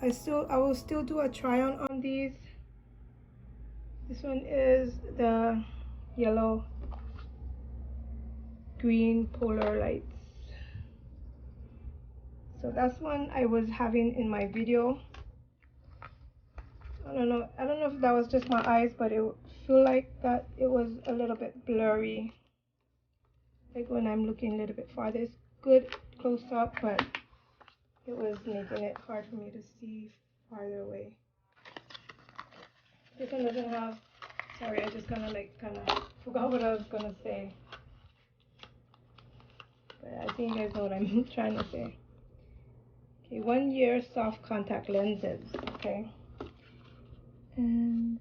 I will still do a try on these. This one is the yellow green polar lights. So that's one I was having in my video. I don't know if that was just my eyes, but it feel like that it was a little bit blurry. Like when I'm looking a little bit farther, it's good close up, but it was making it hard for me to see farther away. This one doesn't have, sorry, I just kind of forgot what I was gonna say. But I think you guys know what I'm trying to say. Okay, 1 year soft contact lenses, okay. And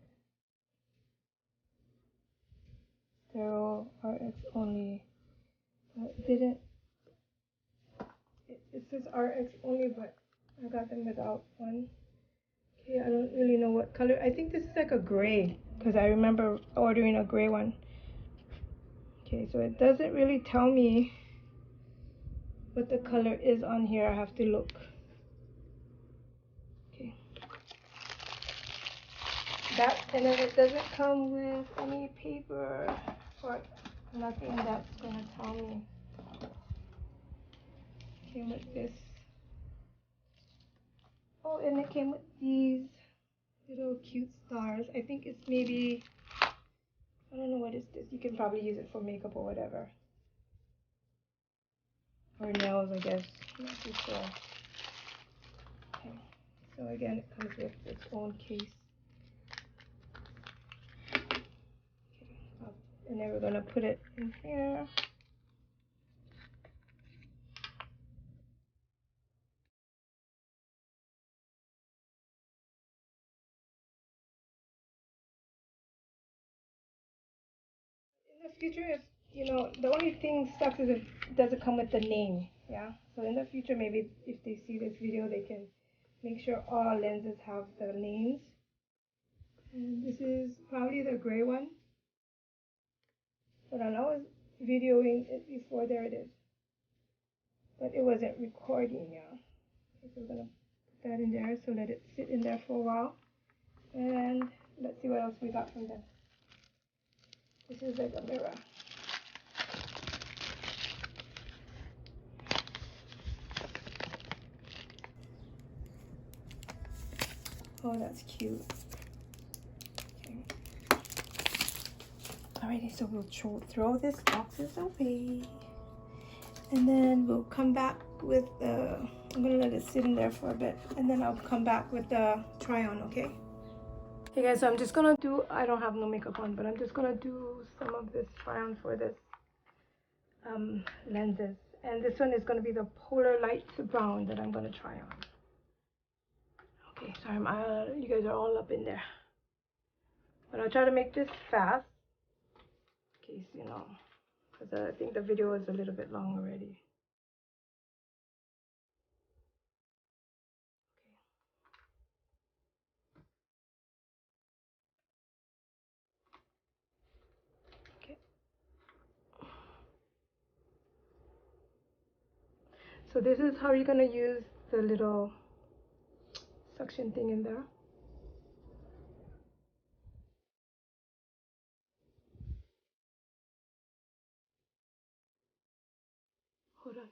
sterile RX only. It says RX only, but I got them without one. Okay, I don't really know what color. I think this is like a gray, because I remember ordering a gray one. Okay, so it doesn't really tell me what the color is on here. I have to look. Okay. And then it doesn't come with any paper or nothing that's gonna tell me. Came with this. Oh, and it came with these little cute stars. I think it's maybe, I don't know what is this. You can probably use it for makeup or whatever. Or nails, I guess. I'm not too sure. Okay. So again, it comes with its own case. Okay. And then we're gonna put it in here. In the future, if the only thing sucks is if it doesn't come with the name. Yeah. So in the future, maybe if they see this video, they can make sure all lenses have the names. And this is probably the gray one. But I was videoing it before. There it is. But it wasn't recording. Yeah. Okay, so we're gonna put that in there. So let it sit in there for a while. And let's see what else we got from them. This is like a mirror. Oh, that's cute. Okay. Alrighty, so we'll throw these boxes away. And then we'll come back with the, I'm gonna let it sit in there for a bit. And then I'll come back with the try on, okay? Hey guys, so I'm just gonna do, I don't have no makeup on, but I'm just gonna do some of this try on for this lenses. And this one is gonna be the Polar Light Brown that I'm gonna try on. Okay, sorry, you guys are all up in there. But I'll try to make this fast, in case, because I think the video is a little bit long already. Okay. So this is how you're gonna use the little suction thing in there. Hold on.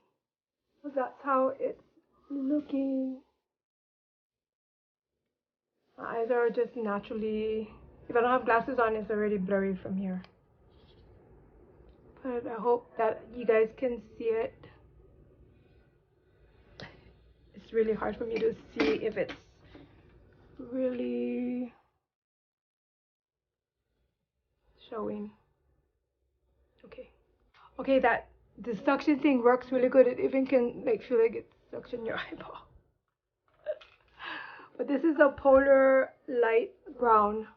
So that's how it's looking. My eyes are just naturally, if I don't have glasses on, it's already blurry from here. But I hope that you guys can see it. It's really hard for me to see if it's really showing. Okay, that the suction thing works really good. It even can feel like it's suction your eyeball. But this is a Polar Light Brown.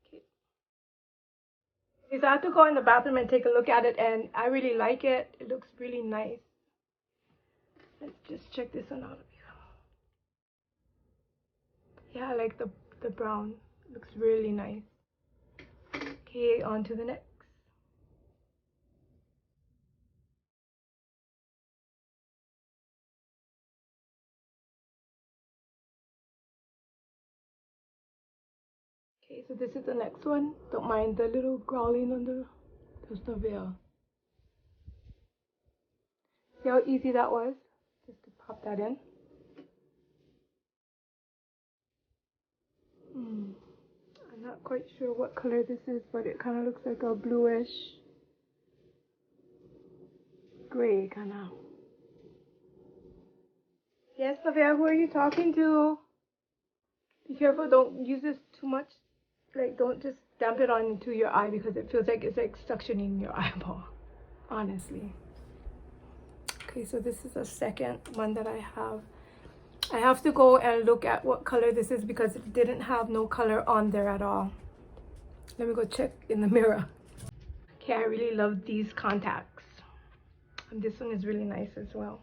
Okay, so I have to go in the bathroom and take a look at it, and I really like it. It looks really nice. Let's just check this one out. Yeah, I like the brown. It looks really nice. Okay, on to the next. so this is the next one. Don't mind the little growling on the veil. See how easy that was? Just to pop that in. I'm not quite sure what color this is, but it kind of looks like a bluish gray kind of. Yes, Navia, who are you talking to? Be careful, don't use this too much. Like, don't just dump it onto your eye because it feels like it's like suctioning your eyeball, honestly. Okay, so this is the second one that I have. I have to go and look at what color this is because it didn't have no color on there at all. Let me go check in the mirror. Okay, I really love these contacts. And this one is really nice as well.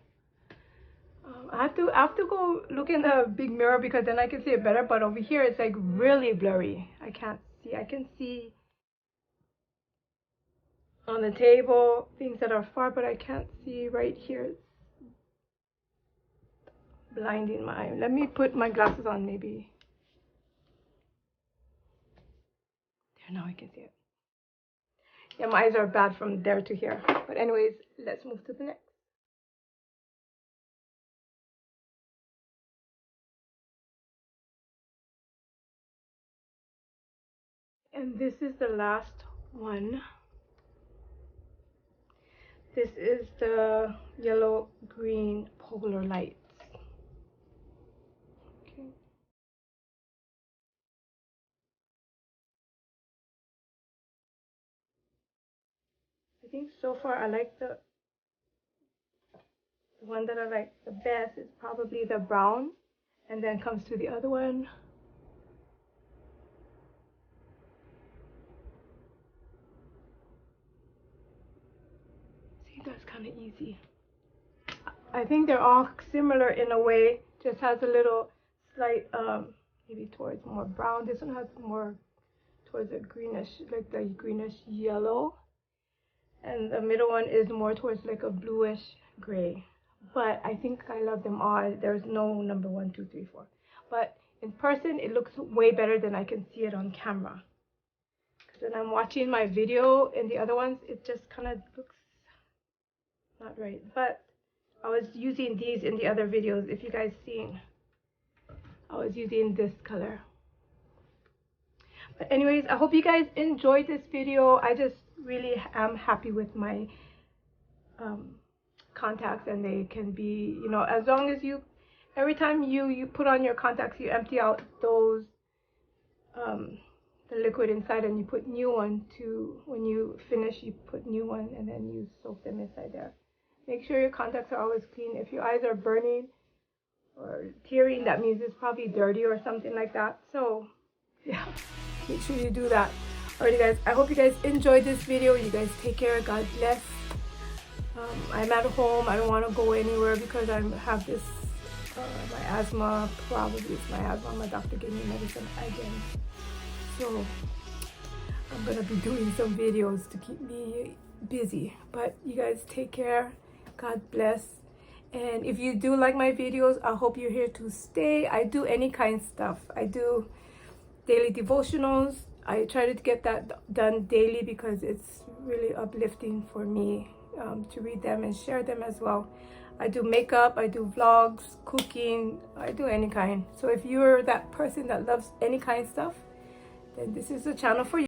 I have to go look in the big mirror because then I can see it better. But over here, it's like really blurry. I can't see. I can see on the table things that are far, but I can't see right here. It's blinding my eye. Let me put my glasses on maybe. There, now I can see it. Yeah, my eyes are bad from there to here. But anyways, let's move to the next. And this is the last one. This is the yellow-green polar lights. Okay. I think so far I like the one that I like the best is probably the brown, and then comes to the other one. See, that's kind of easy. I think they're all similar in a way, just has a little slight maybe towards more brown. This one has more towards a greenish, like the greenish yellow, and the middle one is more towards like a bluish gray. But I think I love them all. There's no number 1, 2, 3, 4. But in person, it looks way better than I can see it on camera. Because when I'm watching my video in the other ones, it just kind of looks not right. But I was using these in the other videos. If you guys seen, I was using this color. But anyways, I hope you guys enjoyed this video. I just really am happy with my contacts, and they can be, you know, as long as you, every time you put on your contacts, you empty out those the liquid inside, and you put new one to, when you finish, you put new one, and then you soak them inside there. Make sure your contacts are always clean. If your eyes are burning or tearing, that means it's probably dirty or something like that. So yeah, make sure you do that. Alrighty guys, I hope you guys enjoyed this video. You guys take care. God bless. I'm at home. I don't want to go anywhere because I have this my asthma. Probably it's my asthma. My doctor gave me medicine again, so I'm gonna be doing some videos to keep me busy. But you guys take care. God bless. And if you do like my videos, I hope you're here to stay. I do any kind of stuff. I do daily devotionals. I try to get that done daily because it's really uplifting for me to read them and share them as well. I do makeup, I do vlogs, cooking, I do any kind. So if you're that person that loves any kind of stuff, then this is the channel for you.